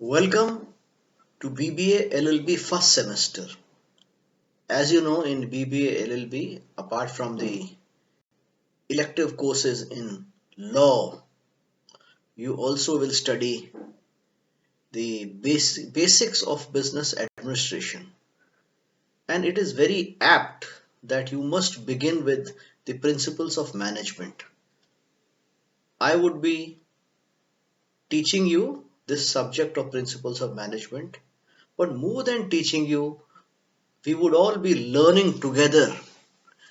Welcome to BBA LLB first semester. As you know, in BBA LLB, apart from the elective courses in law, you also will study the basics of business administration. And it is very apt that you must begin with the principles of management. I would be teaching you this subject of principles of management, but more than teaching you, we would all be learning together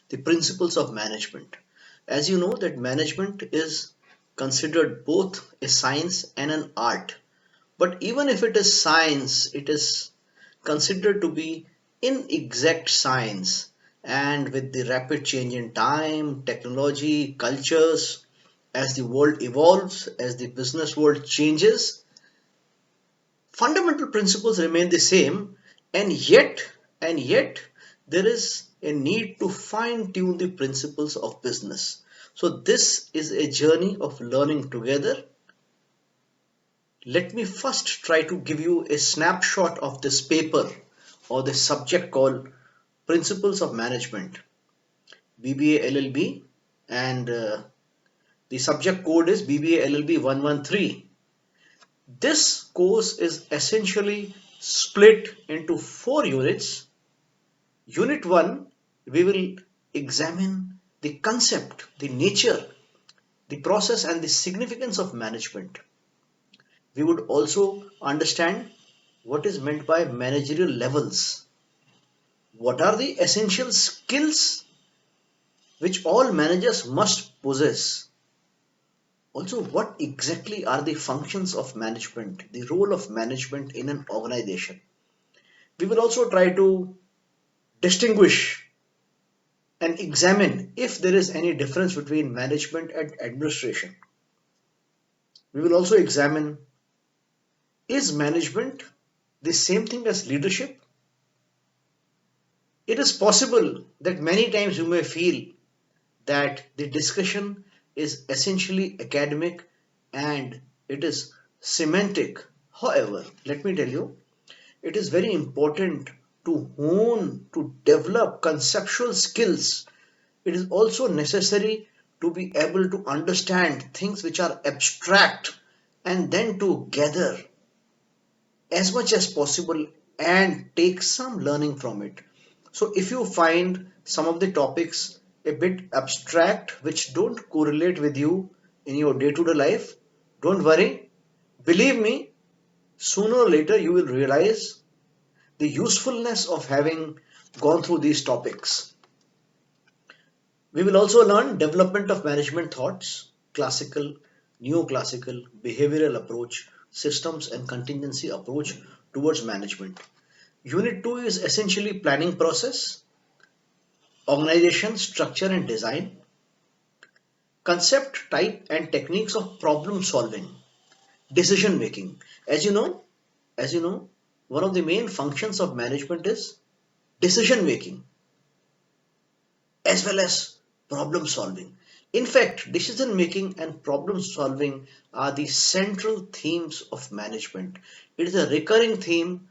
the principles of management. As you know that management is considered both a science and an art. But even if it is science, it is considered to be inexact science. And with the rapid change in time, technology, cultures, as the world evolves, as the business world changes, fundamental principles remain the same, and yet there is a need to fine tune the principles of business. So this is a journey of learning together. Let me first try to give you a snapshot of this paper or the subject called Principles of Management, BBA LLB, and the subject code is BBA LLB 113. This course is essentially split into 4 units. Unit 1, we will examine the concept, the nature, the process, and the significance of management. We would also understand what is meant by managerial levels. What are the essential skills which all managers must possess? Also, what exactly are the functions of management, the role of management in an organization? We will also try to distinguish and examine if there is any difference between management and administration. We will also examine, is management the same thing as leadership? It is possible that many times you may feel that the discussion is essentially academic and it is semantic. However, let me tell you, it is very important to hone, to develop conceptual skills. It is also necessary to be able to understand things which are abstract and then to gather as much as possible and take some learning from it. So if you find some of the topics a bit abstract which don't correlate with you in your day-to-day life, don't worry. Believe me, sooner or later you will realize the usefulness of having gone through these topics. We will also learn development of management thoughts, classical, neoclassical, behavioral approach, systems and contingency approach towards management. Unit 2 is essentially planning process, organization, structure and design, concept, type and techniques of problem solving, decision making. As you know, as you know, one of the main functions of management is decision making as well as problem solving. In fact, decision making and problem solving are the central themes of management. It is a recurring theme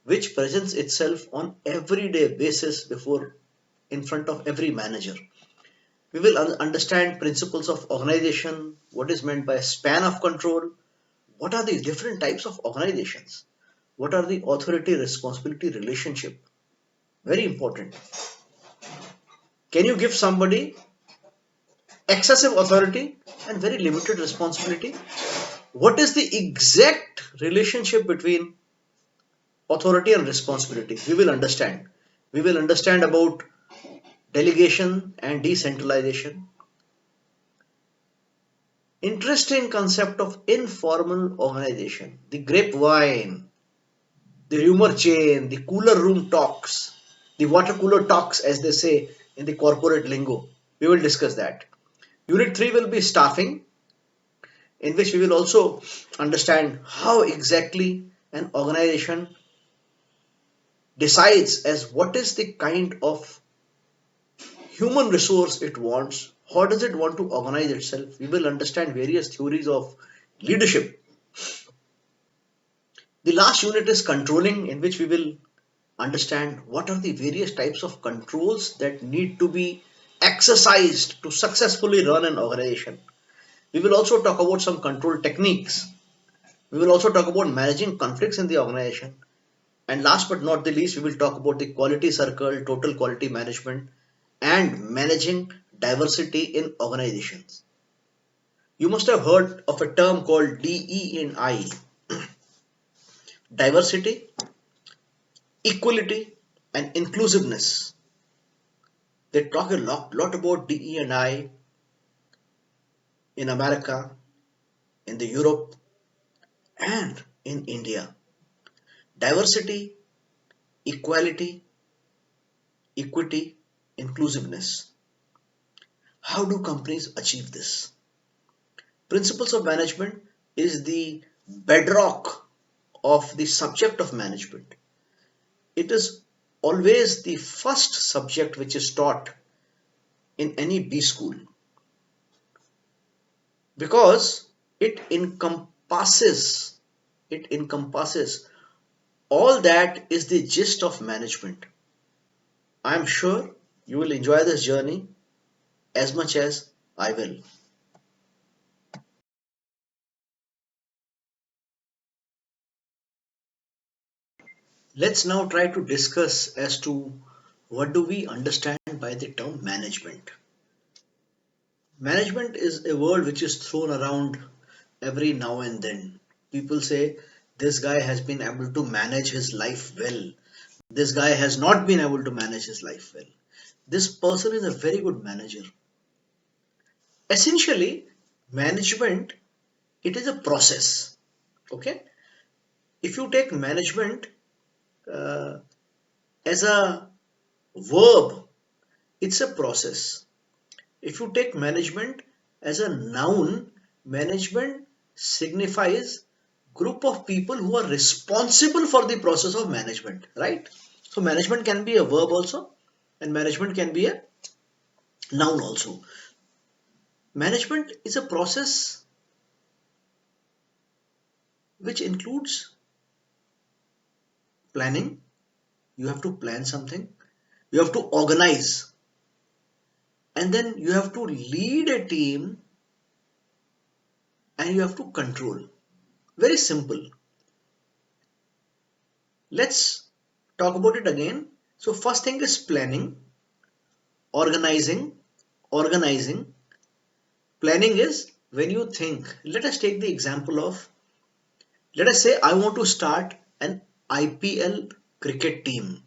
which presents itself on everyday basis before in front of every manager. We will understand principles of organization, what is meant by span of control, what are the different types of organizations, what are the authority responsibility relationship. Very important. Can you give somebody excessive authority and very limited responsibility? What is the exact relationship between authority and responsibility? We will understand. We will understand about delegation and decentralization. Interesting concept of informal organization, the grapevine, the rumor chain, the cooler room talks, the water cooler talks, as they say in the corporate lingo. We will discuss that. Unit 3 will be staffing, in which we will also understand how exactly an organization decides as what is the kind of human resource it wants, how does it want to organize itself. We will understand various theories of leadership. The last unit is controlling, in which we will understand what are the various types of controls that need to be exercised to successfully run an organization. We will also talk about some control techniques. We will also talk about managing conflicts in the organization. And last but not the least, we will talk about the quality circle, total quality management, and managing diversity in organizations. You must have heard of a term called DE&I: diversity, equality, and inclusiveness. They talk a lot about DE&I in America, in the Europe, and in India. Diversity, equality, equity, inclusiveness. How do companies achieve this? Principles of management is the bedrock of the subject of management. It is always the first subject which is taught in any B school because it encompasses all that is the gist of management. I am sure you will enjoy this journey as much as I will. Let's now try to discuss as to what do we understand by the term management. Management is a word which is thrown around every now and then. People say this guy has been able to manage his life well. This guy has not been able to manage his life well. This person is a very good manager. Essentially, management, it is a process. Okay? If you take management uh, as a verb, it's a process. If you take management as a noun, management signifies group of people who are responsible for the process of management, right? So management can be a verb also, and management can be a noun also. Management is a process which includes planning. You have to plan something, you have to organize, and then you have to lead a team, and you have to control. Very simple. Let's talk about it again. So first thing is planning, organizing, organizing. Planning is when you think, let us take the example of, let us say I want to start an IPL cricket team.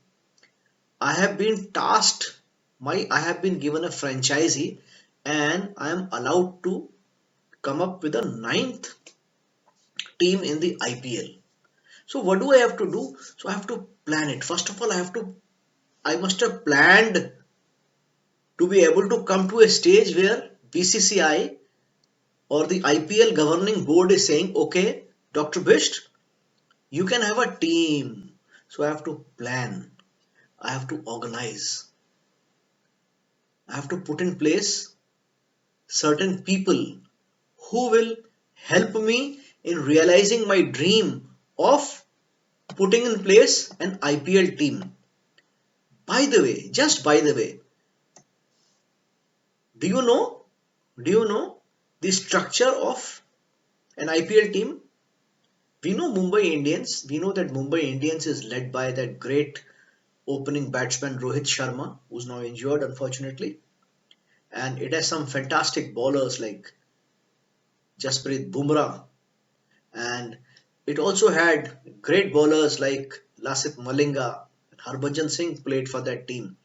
I have been tasked, I have been given a franchisee, and I am allowed to come up with a ninth team in the IPL. So what do I have to do? So I have to plan it. First of all, I must have planned to be able to come to a stage where BCCI or the IPL governing board is saying, okay, Dr. Bisht, you can have a team. So I have to plan, I have to organize, I have to put in place certain people who will help me in realizing my dream of putting in place an IPL team. By the way, just by the way, do you know, do you know the structure of an IPL team? We know Mumbai Indians. We know that Mumbai Indians is led by that great opening batsman Rohit Sharma, who's now injured unfortunately. And it has some fantastic bowlers like Jasprit Bumrah. And it also had great bowlers like Lasith Malinga and Harbhajan Singh played for that team.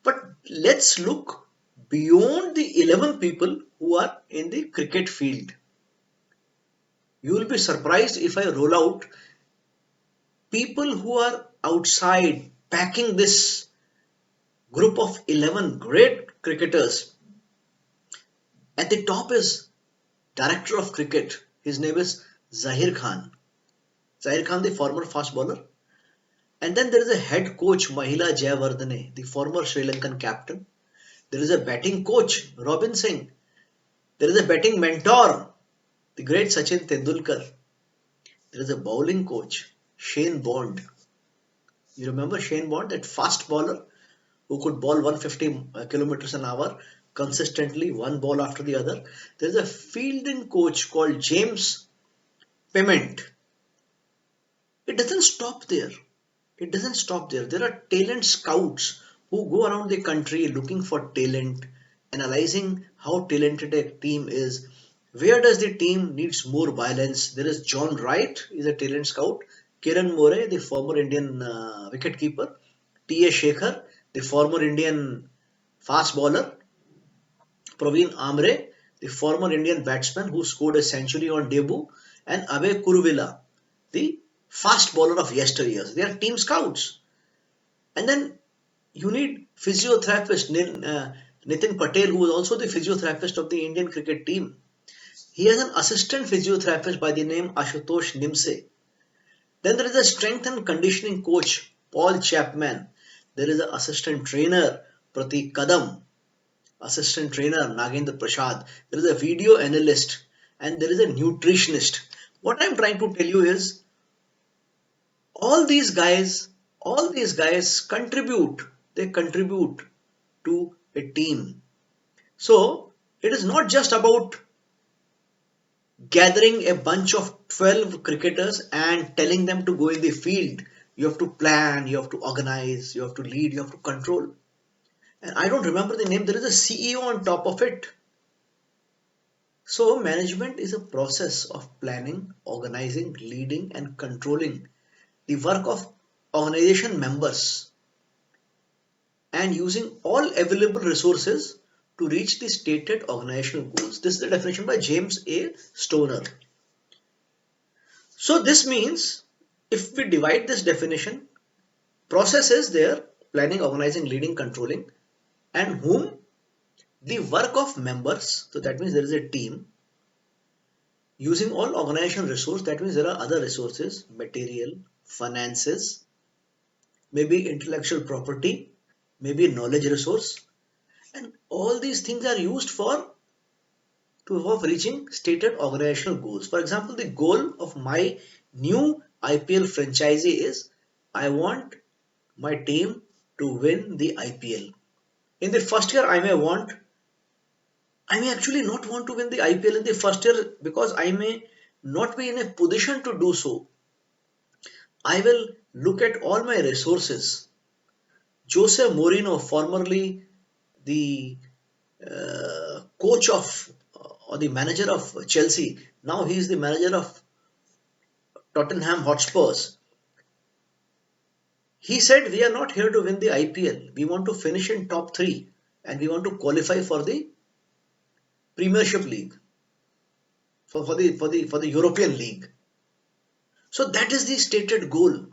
But let's look beyond the 11 people who are in the cricket field. You will be surprised if I roll out people who are outside packing this group of 11 great cricketers. At the top is director of cricket. His name is Zahir Khan. Zahir Khan, the former fast bowler. And then there is a head coach, Mahila Jayawardene, the former Sri Lankan captain. There is a batting coach, Robin Singh. There is a batting mentor, the great Sachin Tendulkar. There is a bowling coach, Shane Bond. You remember Shane Bond, that fast bowler who could bowl 150 kilometers an hour consistently, one ball after the other. There is a fielding coach called James Pement. It doesn't stop there. It doesn't stop there. There are talent scouts who go around the country looking for talent, analyzing how talented a team is. Where does the team needs more violence? There is John Wright, is a talent scout. Kiran More, the former Indian wicketkeeper. T.A. Shekhar, the former Indian fast bowler. Praveen Amre, the former Indian batsman who scored a century on debut. And Abhay Kuruvilla, the fast bowler of yesteryears. They are team scouts. And then you need physiotherapist Nitin Patel, who is also the physiotherapist of the Indian cricket team. He has an assistant physiotherapist by the name Ashutosh Nimse. Then there is a strength and conditioning coach, Paul Chapman. There is an assistant trainer, Pratik Kadam. Assistant trainer, Nagendra Prasad. There is a video analyst and there is a nutritionist. What I'm trying to tell you is all these guys contribute. They contribute to a team. So it is not just about gathering a bunch of 12 cricketers and telling them to go in the field. You have to plan, you have to organize, you have to lead, you have to control. And I don't remember the name. There is a CEO on top of it. So management is a process of planning, organizing, leading and controlling the work of organization members and using all available resources to reach the stated organizational goals. This is the definition by James A. Stoner. So this means if we divide this definition, process is there, planning, organizing, leading, controlling, and whom? The work of members. So that means there is a team. Using all organizational resource, that means there are other resources, material, finances, maybe intellectual property, maybe knowledge resource, and all these things are used for reaching stated organizational goals. For example, the goal of my new IPL franchisee is I want my team to win the IPL. In the first year, I may actually not want to win the IPL in the first year because I may not be in a position to do so. I will look at all my resources. Jose Mourinho, formerly the coach of or the manager of Chelsea, now he is the manager of Tottenham Hotspurs. He said, we are not here to win the IPL. We want to finish in top 3 and we want to qualify for the Premiership League, for the European League. So that is the stated goal.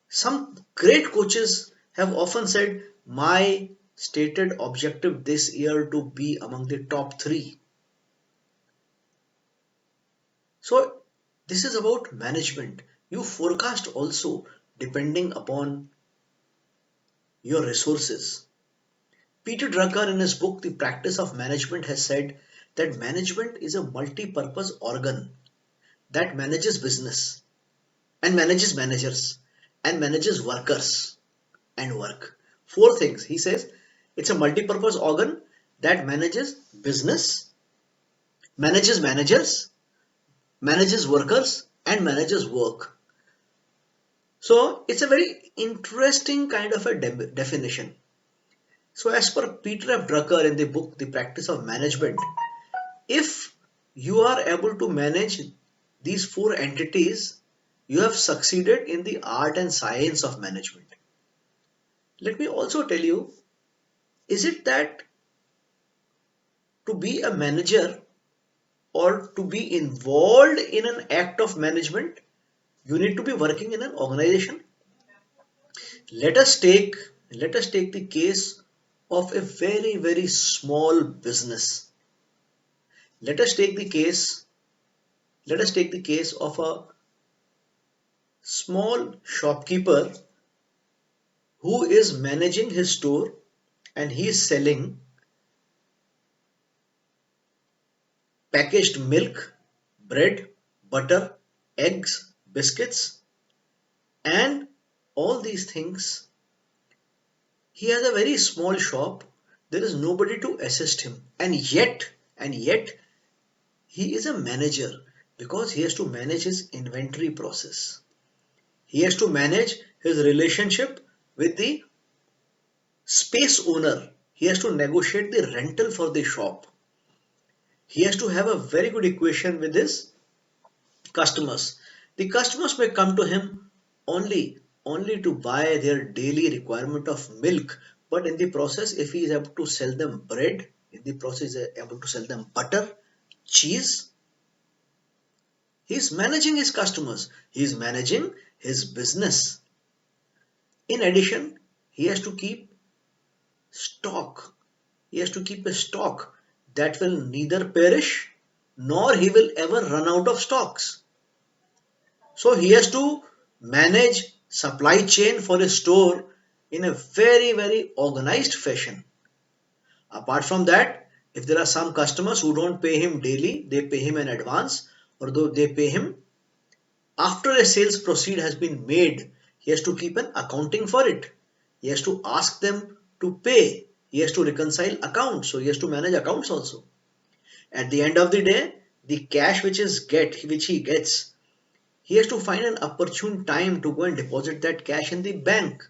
Some great coaches have often said, my stated objective this year to be among the top 3. So this is about management. You forecast also depending upon your resources. Peter Drucker in his book The Practice of Management has said that management is a multi-purpose organ that manages business and manages managers and manages workers and work. 4 things. He says it's a multi-purpose organ that manages business, manages managers, manages workers and manages work. So it's a very interesting kind of a definition. So as per Peter F. Drucker in the book The Practice of Management, if you are able to manage these 4 entities, you have succeeded in the art and science of management. Let me also tell you, is it that to be a manager or to be involved in an act of management, you need to be working in an organization? Let us take the case of a very, very small business. Let us take the case of a small shopkeeper who is managing his store and he is selling packaged milk, bread, butter, eggs, biscuits, and all these things. He has a very small shop. There is nobody to assist him, and yet he is a manager because he has to manage his inventory process. He has to manage his relationship with the space owner. He has to negotiate the rental for the shop. He has to have a very good equation with his customers. The customers may come to him only to buy their daily requirement of milk, but in the process, if he is able to sell them bread, in the process, he is able to sell them butter, cheese, he is managing his customers. He is managing his business. In addition, he has to keep stock. He has to keep a stock that will neither perish nor he will ever run out of stocks. So he has to manage supply chain for his store in a very, very organized fashion. Apart from that, if there are some customers who don't pay him daily, they pay him in advance, or though they pay him after a sales proceed has been made, he has to keep an accounting for it. He has to ask them to pay. He has to reconcile accounts. So he has to manage accounts also. At the end of the day, the cash which he gets, he has to find an opportune time to go and deposit that cash in the bank.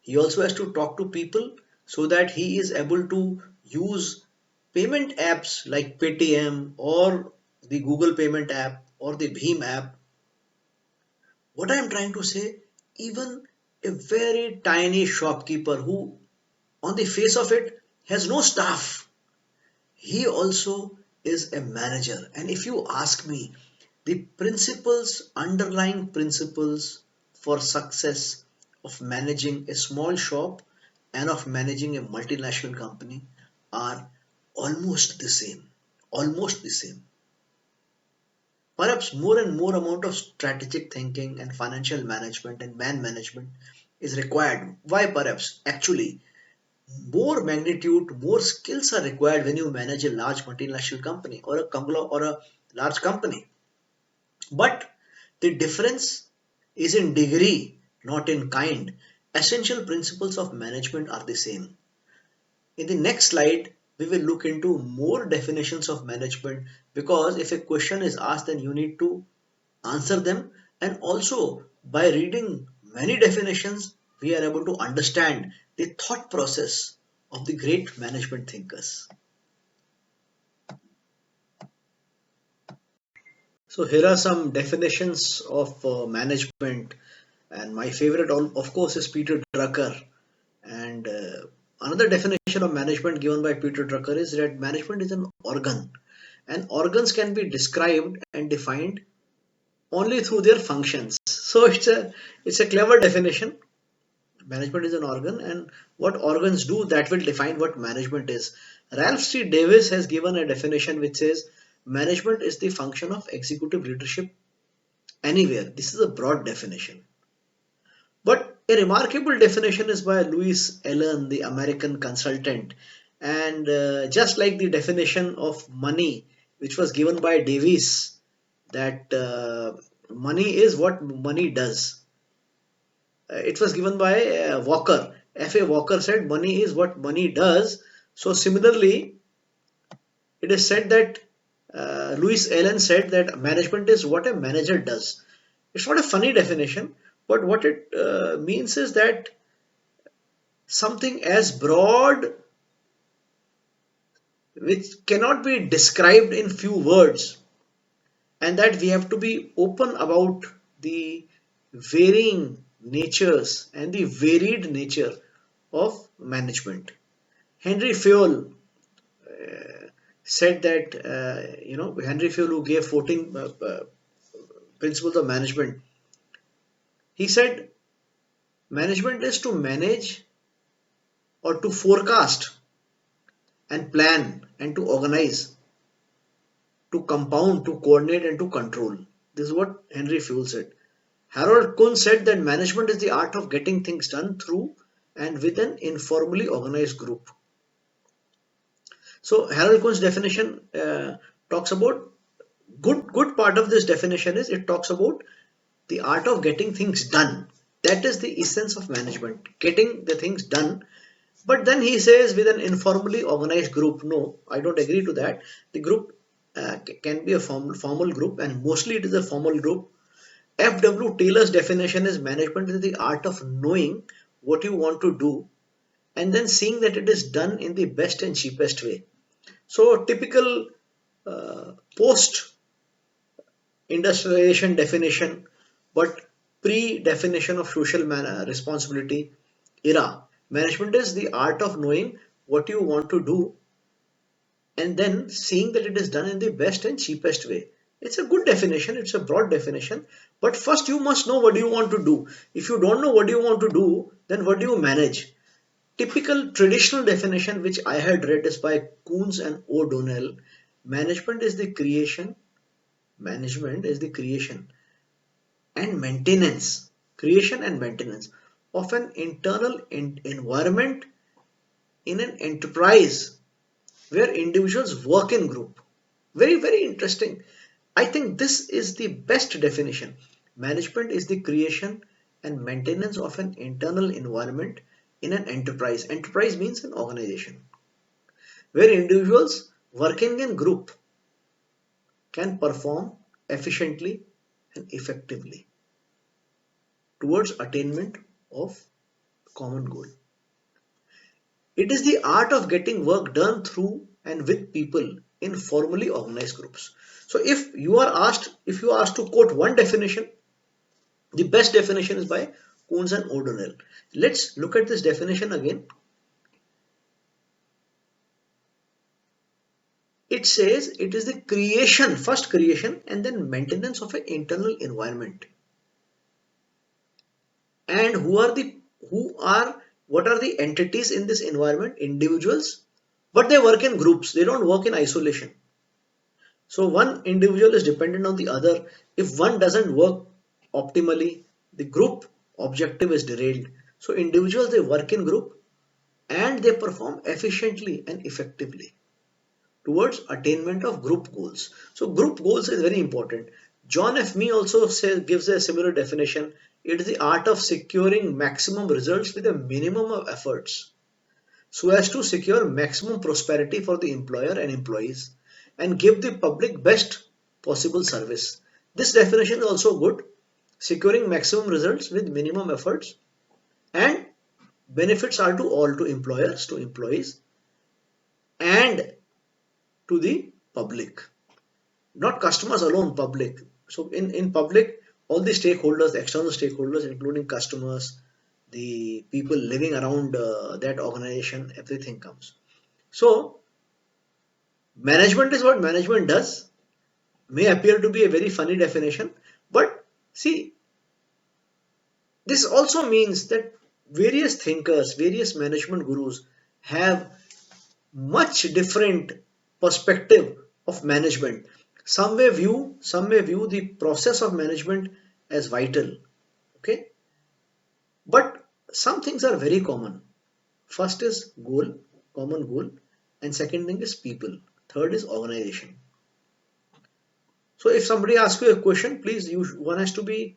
He also has to talk to people so that he is able to use payment apps like Paytm or the Google payment app or the Bheem app. What I am trying to say, even a very tiny shopkeeper who on the face of it has no staff, he also is a manager. And if you ask me, the underlying principles for success of managing a small shop and of managing a multinational company are almost the same. Almost the same. Perhaps more and more amount of strategic thinking and financial management and man management is required. Why perhaps? Actually, more magnitude, more skills are required when you manage a large multinational company or a large company. But the difference is in degree, not in kind. Essential principles of management are the same. In the next slide, we will look into more definitions of management because if a question is asked, then you need to answer them. And also, by reading many definitions, we are able to understand the thought process of the great management thinkers. So here are some definitions of management, and my favorite, of course, is Peter Drucker. And another definition of management given by Peter Drucker is that management is an organ, and organs can be described and defined only through their functions. So it's a clever definition. Management is an organ, and what organs do that will define what management is. Ralph C. Davis has given a definition which says management is the function of executive leadership anywhere. This is a broad definition. But a remarkable definition is by Louis Allen, the American consultant. And just like the definition of money, which was given by Davies, that money is what money does. It was given by Walker. F.A. Walker said money is what money does. So similarly, it is said that Louis Allen said that management is what a manager does. It's not a funny definition, but what it means is that something as broad which cannot be described in few words, and that we have to be open about the varying natures and the varied nature of management. Henry Fayol said that Henry Fayol, who gave 14 principles of management, he said management is to manage or to forecast and plan and to organize, to compound, to coordinate, and to control. This is what Henry Fayol said. Harold Kuhn said that management is the art of getting things done through and with an informally organized group. So Harold Kuhn's definition talks about good part of this definition is it talks about the art of getting things done. That is the essence of management, getting the things done. But then he says with an informally organized group, no, I don't agree to that. The group can be a formal group, and mostly it is a formal group. F.W. Taylor's definition is management is the art of knowing what you want to do and then seeing that it is done in the best and cheapest way. So, typical post industrialization definition, but pre definition of social responsibility era. Management is the art of knowing what you want to do and then seeing that it is done in the best and cheapest way. It's a good definition, it's a broad definition, but first you must know what you want to do. If you don't know what you want to do, then what do you manage? Typical traditional definition which I had read is by Coons and O'Donnell. Management is the creation, management is the and maintenance, creation and maintenance of an internal environment in an enterprise where individuals work in group. Very, very interesting. I think this is the best definition. Management is the creation and maintenance of an internal environment in an enterprise. Enterprise means an organization where individuals working in group can perform efficiently and effectively towards attainment of common goal. It is the art of getting work done through and with people in formally organized groups. So if you are asked to quote one definition, the best definition is by Coons and O'Donnell. Let's look at this definition again. It says it is the creation, first creation and then maintenance of an internal environment. And what are the entities in this environment? Individuals, but they work in groups. They don't work in isolation. So one individual is dependent on the other. If one doesn't work optimally, the group objective is derailed. So individuals, they work in group and they perform efficiently and effectively towards attainment of group goals. So group goals is very important. John F. Mee also gives a similar definition. It is the art of securing maximum results with a minimum of efforts so as to secure maximum prosperity for the employer and employees and give the public best possible service. This definition is also good. Securing maximum results with minimum efforts and benefits are to all, to employers, to employees and to the public. Not customers alone, public. So in public, all the stakeholders, the external stakeholders, including customers, the people living around that organization, everything comes. So management is what management does. May appear to be a very funny definition, but see, this also means that various thinkers, various management gurus have much different perspective of management. Some may view the process of management as vital. Okay, but some things are very common. First is goal, common goal, and second thing is people. Third is organization. So if somebody asks you a question, please one has to be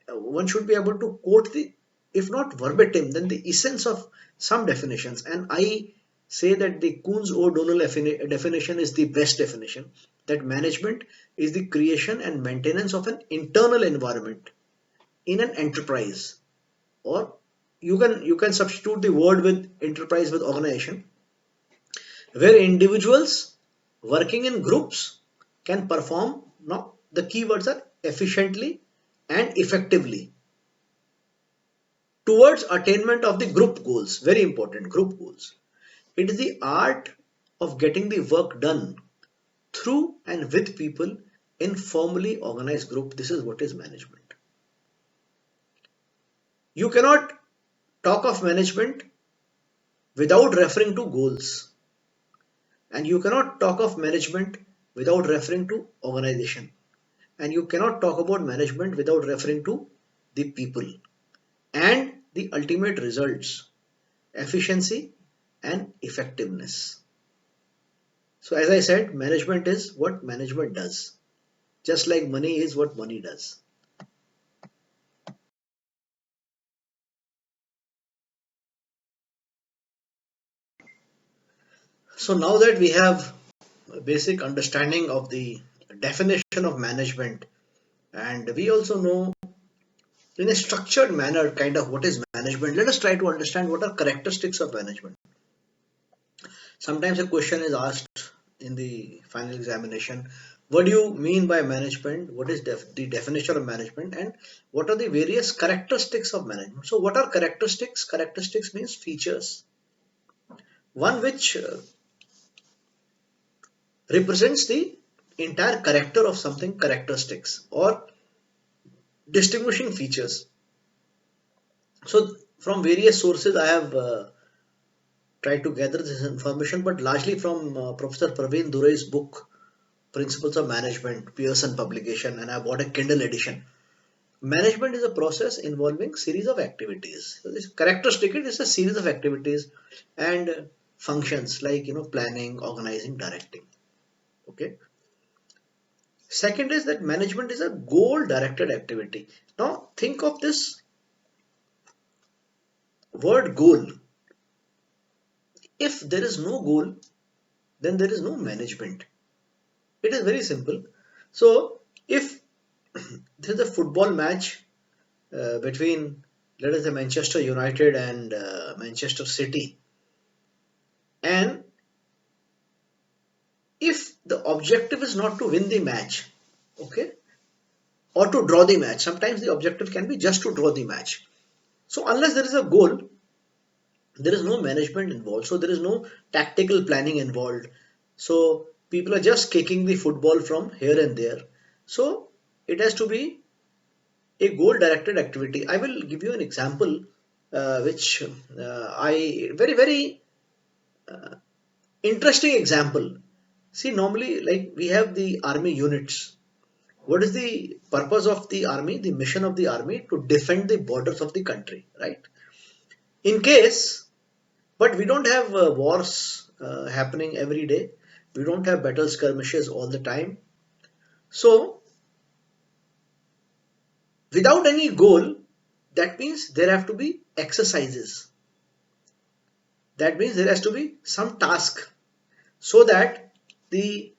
one should be able to quote the, if not verbatim, then the essence of some definitions. And I say that the Coons O'Donnell definition is the best definition. That management is the creation and maintenance of an internal environment in an enterprise, or you can substitute the word with enterprise with organization, where individuals working in groups can perform. Now the keywords are efficiently and effectively towards attainment of the group goals. Very important, group goals. It is the art of getting the work done through and with people in formally organized group. This is what is management. You cannot talk of management without referring to goals, and you cannot talk of management without referring to organization, and you cannot talk about management without referring to the people and the ultimate results, efficiency and effectiveness. So as I said, management is what management does, just like money is what money does. So now that we have a basic understanding of the definition of management, and we also know in a structured manner kind of what is management, let us try to understand what are characteristics of management. Sometimes a question is asked in the final examination, what do you mean by management? What is the definition of management, and what are the various characteristics of management? So what are characteristics? Characteristics means features. One which represents the entire character of something, characteristics or distinguishing features. So from various sources I have tried to gather this information, but largely from Professor Praveen Durai's book Principles of Management, Pearson publication, and I bought a Kindle edition. Management is a process involving series of activities. So this characteristic is a series of activities and functions like planning, organizing, directing. Okay. Second is that management is a goal directed activity. Now think of this word goal. If there is no goal, then there is no management. It is very simple. So if there is a football match between, let us say, Manchester United and Manchester City, and if the objective is not to win the match, okay, or to draw the match, sometimes the objective can be just to draw the match. So unless there is a goal, there is no management involved, so there is no tactical planning involved. So people are just kicking the football from here and there. So it has to be a goal directed activity. I will give you an example which I very very interesting example. See, normally, like we have the army units. What is the purpose of the army? The mission of the army to defend the borders of the country, right? In case, but we don't have wars happening every day. We don't have battle skirmishes all the time. So, without any goal, that means there have to be exercises. That means there has to be some task so that the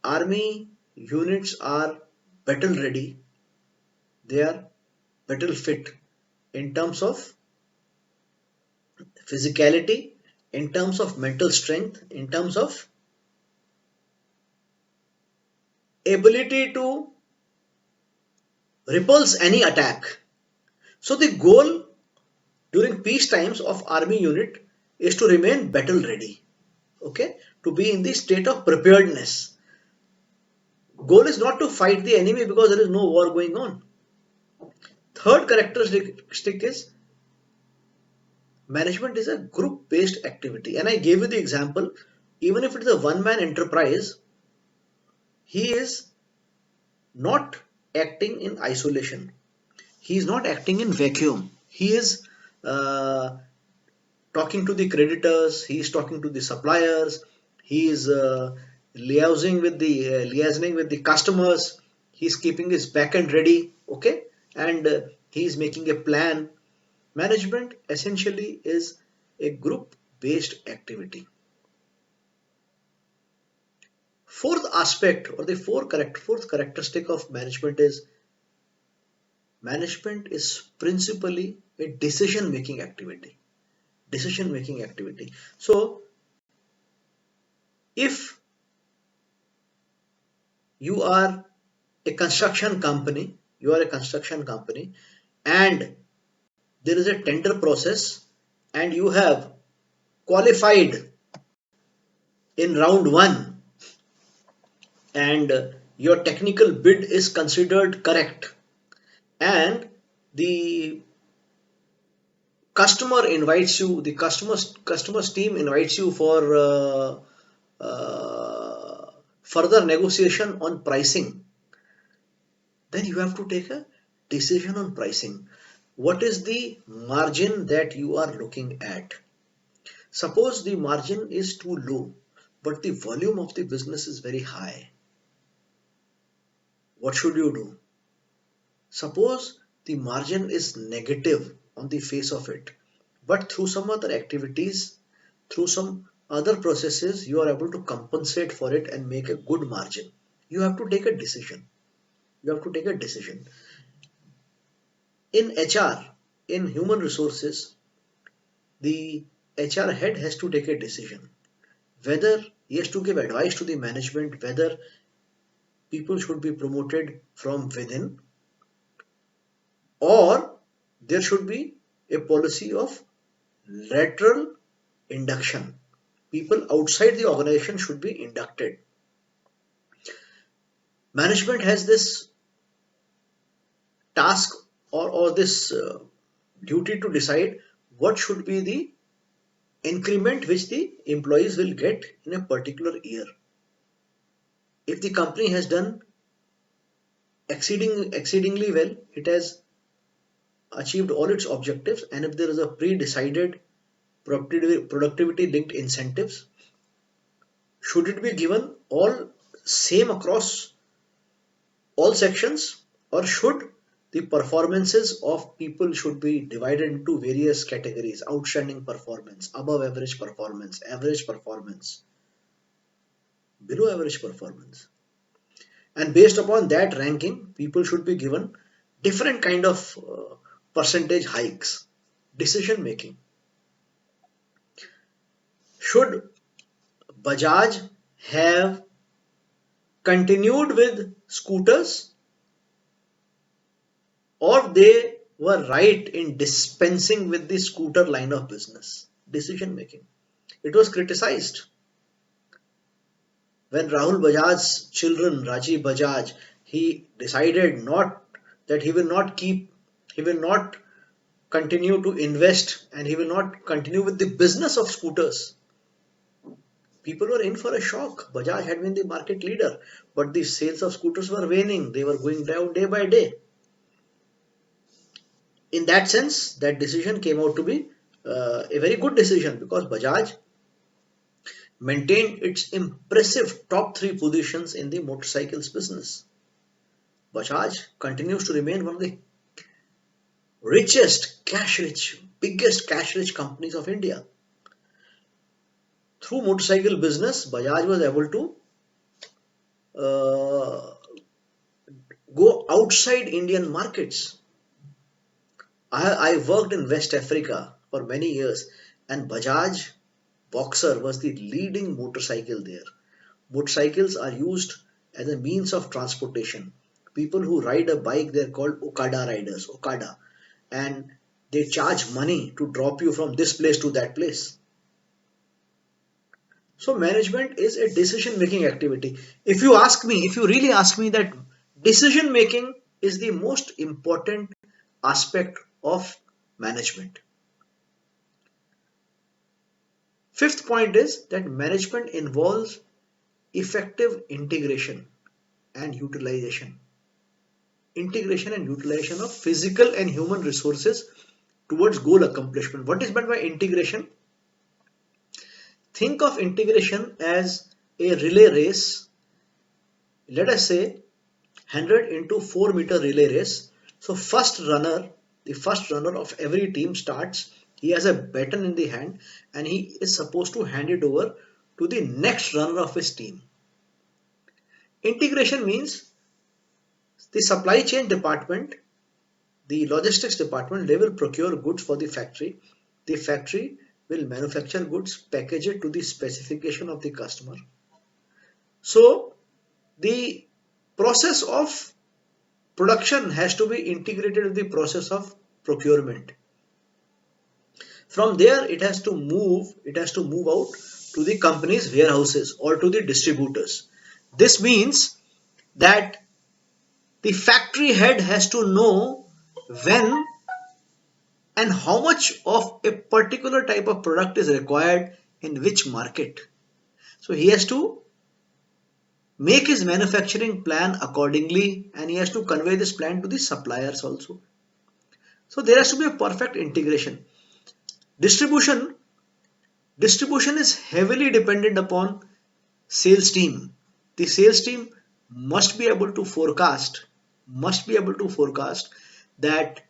army units are battle ready, they are battle fit in terms of physicality, in terms of mental strength, in terms of ability to repulse any attack. So the goal during peace times of army unit is to remain battle ready, okay, to be in the state of preparedness. Goal is not to fight the enemy because there is no war going on. Third characteristic is management is a group based activity, and I gave you the example. Even if it is a one man enterprise, he is not acting in isolation, he is not acting in vacuum. He is uh, talking to the creditors, he is talking to the suppliers, he is liaising with the customers, he is keeping his back end ready, okay, and he is making a plan. Management essentially is a group based activity. Fourth aspect, or the fourth characteristic of management is principally a decision making activity. Decision making activity. So if you are a construction company, you are a construction company, and there is a tender process, and you have qualified in round one, and your technical bid is considered correct, and the customer's team invites you for further negotiation on pricing, then you have to take a decision on pricing. What is the margin that you are looking at? Suppose the margin is too low, but the volume of the business is very high. What should you do? Suppose the margin is negative on the face of it, but through some other activities, through some other processes, you are able to compensate for it and make a good margin. You have to take a decision. You have to take a decision. In HR, in human resources, the HR head has to take a decision whether he has to give advice to the management whether people should be promoted from within, or there should be a policy of lateral induction. People outside the organization should be inducted. Management has this task or this duty to decide what should be the increment which the employees will get in a particular year. If the company has done exceedingly well, it has achieved all its objectives, and if there is a pre-decided productivity linked incentives, should it be given all same across all sections, or should the performances of people should be divided into various categories: outstanding performance, above average performance, below average performance? And based upon that ranking, people should be given different kind of percentage hikes. Decision making: should Bajaj have continued with scooters, or they were right in dispensing with the scooter line of business? Decision making. It was criticized when Rahul Bajaj's children, Rajiv Bajaj, he decided not that he will not continue to invest and he will not continue with the business of scooters. People were in for a shock. Bajaj had been the market leader, but the sales of scooters were waning. They were going down day by day. In that sense, that decision came out to be a very good decision, because Bajaj maintained its impressive top three positions in the motorcycles business. Bajaj continues to remain one of the richest, biggest cash rich companies of India. Through motorcycle business, Bajaj was able to uh, go outside Indian markets. I worked in West Africa for many years, and Bajaj Boxer was the leading motorcycle there. Motorcycles are used as a means of transportation. People who ride a bike, they're called Okada riders, Okada, and they charge money to drop you from this place to that place. So management is a decision making activity. If you ask me, if you really ask me, that decision making is the most important aspect of management. Fifth point is that management involves effective integration and utilization of physical and human resources towards goal accomplishment. What is meant by integration? Think of integration as a relay race. Let us say 100 into 4-meter relay race. So the first runner of every team starts. He has a baton in the hand and he is supposed to hand it over to the next runner of his team. Integration means the supply chain department, the logistics department, they will procure goods for the factory. The factory will manufacture goods, package it to the specification of the customer. So the process of production has to be integrated with the process of procurement. From there it has to move out to the company's warehouses or to the distributors. This means that the factory head has to know when and how much of a particular type of product is required in which market. So he has to make his manufacturing plan accordingly, and he has to convey this plan to the suppliers also. So there has to be a perfect integration. Distribution is heavily dependent upon sales team. The sales team must be able to forecast that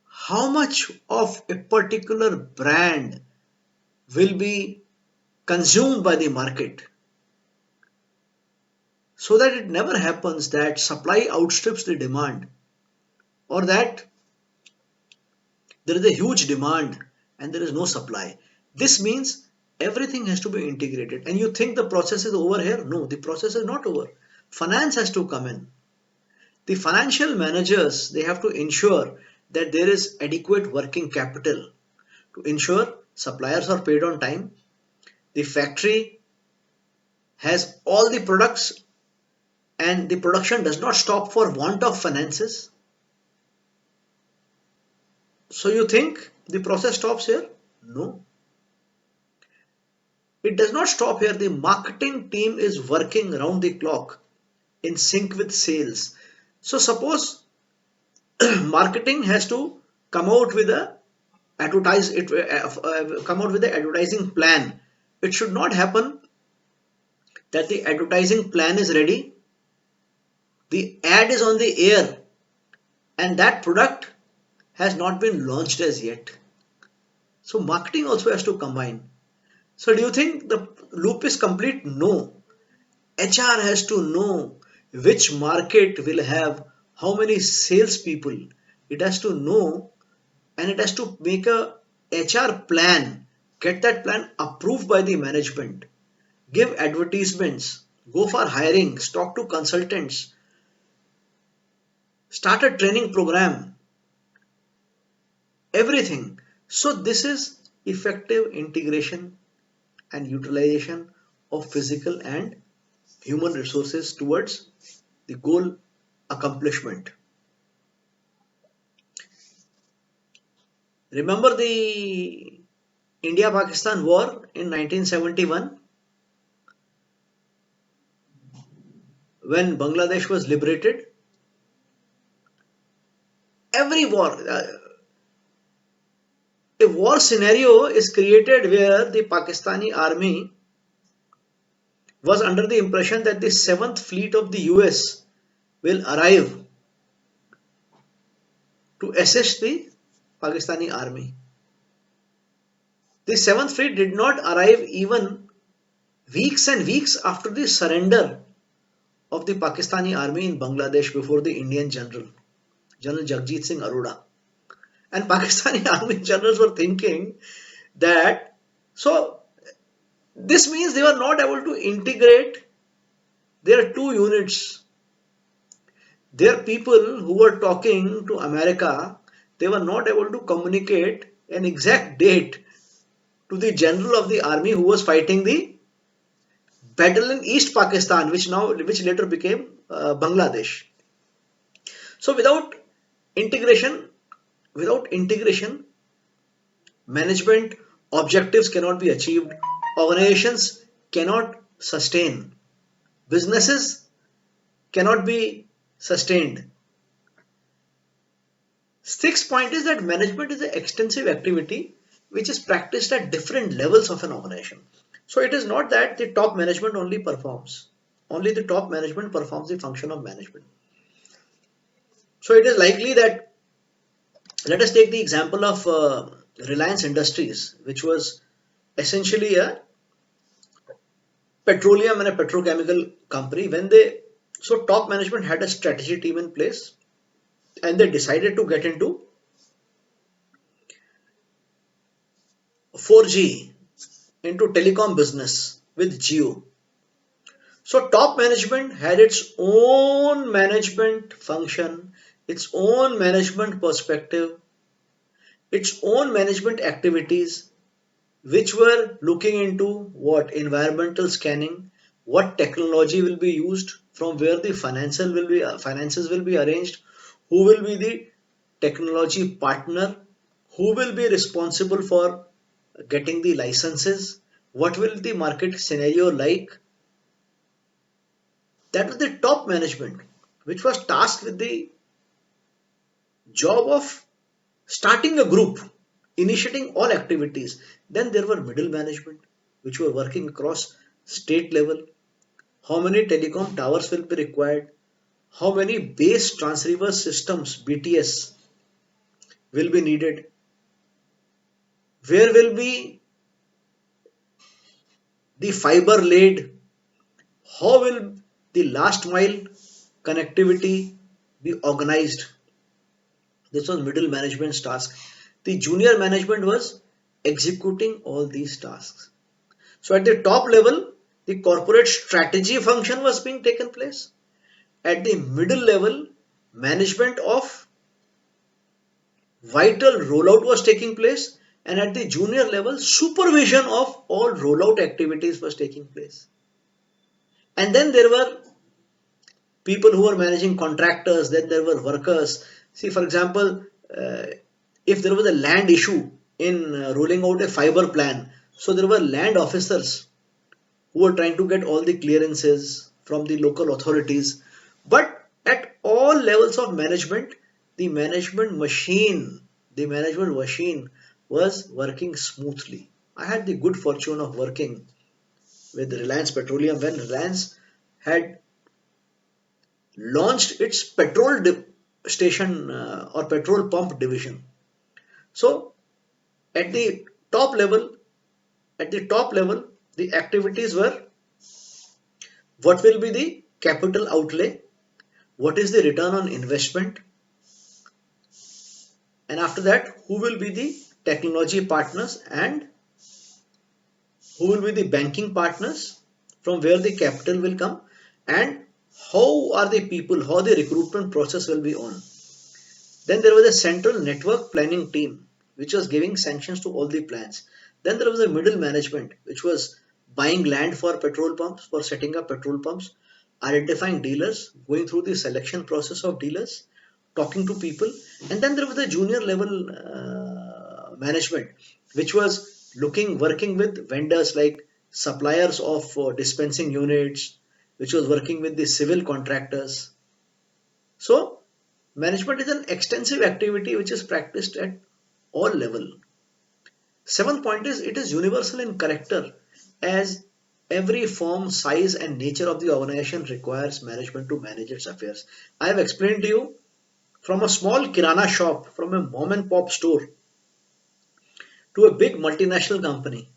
how much of a particular brand will be consumed by the market, so that it never happens that supply outstrips the demand, or that there is a huge demand and there is no supply. This means everything has to be integrated. And you think the process is over here? No, the process is not over. Finance has to come in. The financial managers, they have to ensure that there is adequate working capital to ensure suppliers are paid on time, the factory has all the products, and the production does not stop for want of finances. So you think the process stops here? No, it does not stop here. The marketing team is working around the clock in sync with sales. So suppose marketing has to come out with a come out with the advertising plan. It should not happen that the advertising plan is ready, the ad is on the air, and that product has not been launched as yet. So marketing also has to combine. So do you think the loop is complete? No. HR has to know which market will have how many salespeople. It has to know, and it has to make a HR plan, get that plan approved by the management, give advertisements, go for hiring, talk to consultants, start a training program, everything. So this is effective integration and utilization of physical and human resources towards the goal accomplishment. Remember the India-Pakistan War in 1971, when Bangladesh was liberated? Every war, a war scenario is created where the Pakistani army was under the impression that the 7th Fleet of the US will arrive to assist the Pakistani army. The 7th Fleet did not arrive even weeks and weeks after the surrender of the Pakistani army in Bangladesh before the Indian general, General Jagjit Singh Arora. And Pakistani army generals were thinking that, so this means they were not able to integrate their two units. Their people who were talking to America, they were not able to communicate an exact date to the general of the army who was fighting the battle in East Pakistan, which later became Bangladesh. So integration, without integration, management objectives cannot be achieved. Organizations cannot sustain. Businesses cannot be sustained. Sixth point is that management is an extensive activity which is practiced at different levels of an organization. So it is not that the top management only performs. Only the top management performs the function of management. So it is likely that, let us take the example of Reliance Industries, which was essentially a petroleum and a petrochemical company. So top management had a strategy team in place, and they decided to get into 4G, into telecom business with Geo. So top management had its own management function, its own management perspective, its own management activities, which were looking into what environmental scanning, what technology will be used, from where the finances will be arranged, who will be the technology partner, who will be responsible for getting the licenses, what will the market scenario like. That was the top management, which was tasked with the job of starting a group, initiating all activities. Then there were middle management, which were working across state level, how many telecom towers will be required, how many base transceiver systems BTS will be needed, where will be the fiber laid, how will the last mile connectivity be organized. This was middle management's task. The junior management was executing all these tasks. So at the top level, the corporate strategy function was being taken place. At the middle level, management of vital rollout was taking place, and at the junior level, supervision of all rollout activities was taking place. And then there were people who were managing contractors, then there were workers. See, for example, if there was a land issue in rolling out a fiber plan, so there were land officers who were trying to get all the clearances from the local authorities. But at all levels of management, the management machine, the management machine was working smoothly. I had the good fortune of working with Reliance Petroleum when Reliance had launched its station or petrol pump division. So at the top level, at the top level, the activities were what will be the capital outlay, what is the return on investment, and after that, who will be the technology partners and who will be the banking partners, from where the capital will come, and how are the people, how the recruitment process will be on. Then there was a central network planning team which was giving sanctions to all the plans. Then there was a middle management which was buying land for petrol pumps, for setting up petrol pumps, identifying dealers, going through the selection process of dealers, talking to people. And then there was the junior level management which was working with vendors like suppliers of dispensing units, which was working with the civil contractors. So management is an extensive activity which is practiced at all level. Seventh point is it is universal in character, as every form, size and nature of the organization requires management to manage its affairs. I have explained to you, from a small kirana shop, from a mom and pop store to a big multinational company,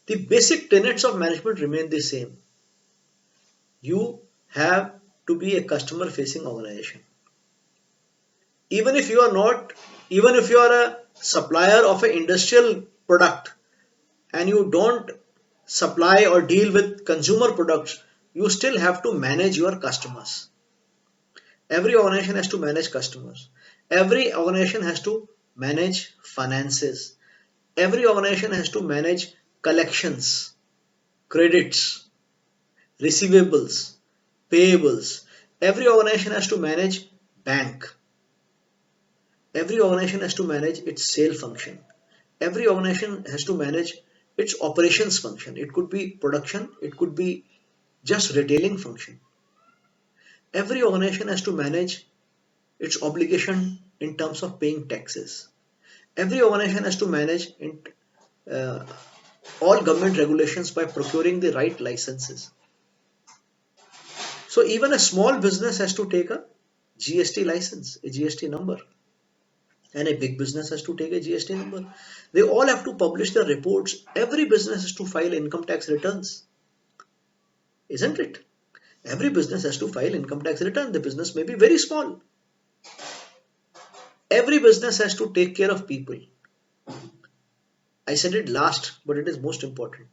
the basic tenets of management remain the same. You have to be a customer facing organization. Even if you are not, even if you are a supplier of an industrial product and you don't supply or deal with consumer products, you still have to manage your customers. Every organization has to manage customers. Every organization has to manage finances. Every organization has to manage collections, credits, receivables, payables. Every organization has to manage bank. Every organization has to manage its sale function. Every organization has to manage its operations function. It could be production, it could be just retailing function. Every organization has to manage its obligation in terms of paying taxes. Every organization has to manage uh, all government regulations by procuring the right licenses. So even a small business has to take a GST license, a GST number, and a big business has to take a GST number. They all have to publish their reports. Every business has to file income tax returns, isn't it? Every business has to file income tax return. The business may be very small. Every business has to take care of people. I said it last, but it is most important.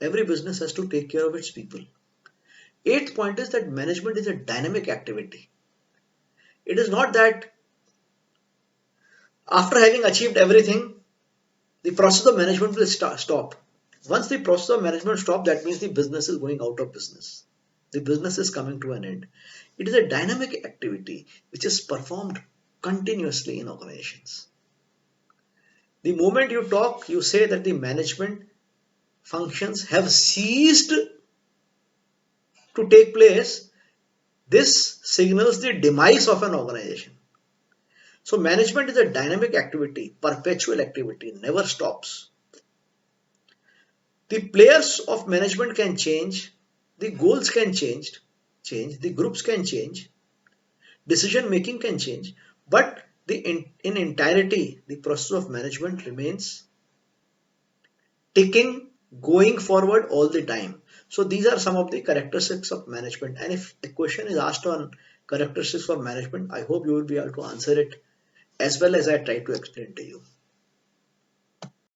Every business has to take care of its people. Eighth point is that management is a dynamic activity. It is not that after having achieved everything, the process of management will stop. Once the process of management stops, that means the business is going out of business. The business is coming to an end. It is a dynamic activity which is performed continuously in organizations. The moment you talk, you say that the management functions have ceased to take place, this signals the demise of an organization. So management is a dynamic activity, perpetual activity, never stops. The players of management can change, the goals can change, the groups can change, decision making can change, but in entirety, the process of management remains ticking, going forward all the time. So these are some of the characteristics of management. And if a question is asked on characteristics of management, I hope you will be able to answer it as well as I try to explain to you.